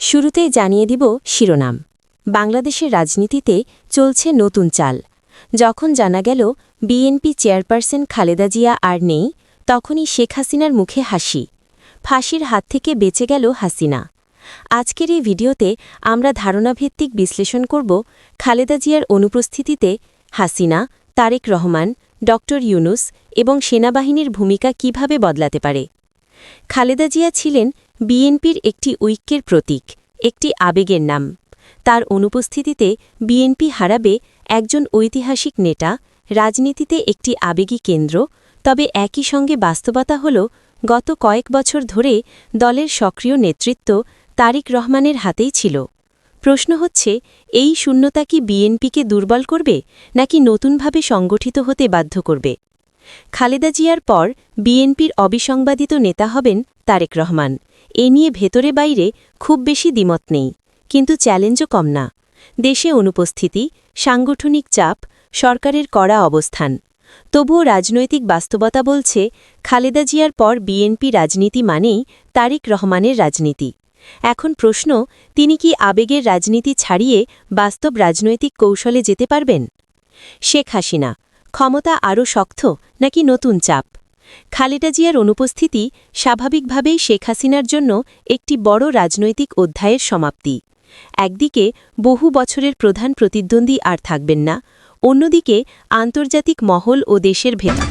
শুরুতেই জানিয়ে দিব শিরোনাম। বাংলাদেশের রাজনীতিতে চলছে নতুন চাল। যখন জানা গেল বিএনপি চেয়ারপারসন খালেদা জিয়া আর নেই, তখনই শেখ হাসিনার মুখে হাসি। ফাঁসির হাত থেকে বেঁচে গেল হাসিনা। আজকের এই ভিডিওতে আমরা ধারণাভিত্তিক বিশ্লেষণ করব খালেদা জিয়ার অনুপস্থিতিতে হাসিনা, তারেক রহমান, ড ইউনূস এবং সেনাবাহিনীর ভূমিকা কিভাবে বদলাতে পারে। খালেদা জিয়া ছিলেন বিএনপির একটি ঐক্যের প্রতীক, একটি আবেগের নাম। তার অনুপস্থিতিতে বিএনপি হারাবে একজন ঐতিহাসিক নেতা, রাজনীতিতে একটি আবেগী কেন্দ্র। তবে একই সঙ্গে বাস্তবতা হল, গত কয়েক বছর ধরে দলের সক্রিয় নেতৃত্ব তারেক রহমানের হাতেই ছিল। প্রশ্ন হচ্ছে, এই শূন্যতা কি বিএনপিকে দুর্বল করবে, নাকি নতুনভাবে সংগঠিত হতে বাধ্য করবে? খালেদা জিয়ার পর বিএনপির অবিসংবাদিত নেতা হবেন তারেক রহমান। এ নিয়ে ভেতরে বাইরে খুব বেশি দ্বিমত নেই, কিন্তু চ্যালেঞ্জও কম না। দেশে অনুপস্থিতি, সাংগঠনিক চাপ, সরকারের কড়া অবস্থান। তবুও রাজনৈতিক বাস্তবতা বলছে, খালেদা জিয়ার পর বিএনপি রাজনীতি মানেই তারেক রহমানের রাজনীতি। এখন প্রশ্ন, তিনি কি আবেগের রাজনীতি ছাড়িয়ে বাস্তব রাজনৈতিক কৌশলে যেতে পারবেন? শেখ হাসিনা, ক্ষমতা আরও শক্ত নাকি নতুন চাপ? খালেদা জিয়ার অনুপস্থিতি স্বাভাবিকভাবেই শেখ হাসিনার জন্য একটি বড় রাজনৈতিক অধ্যায়ের সমাপ্তি। একদিকে বহু বছরের প্রধান প্রতিদ্বন্দ্বী আর থাকবেন না, অন্যদিকে আন্তর্জাতিক মহল ও দেশের ভেতর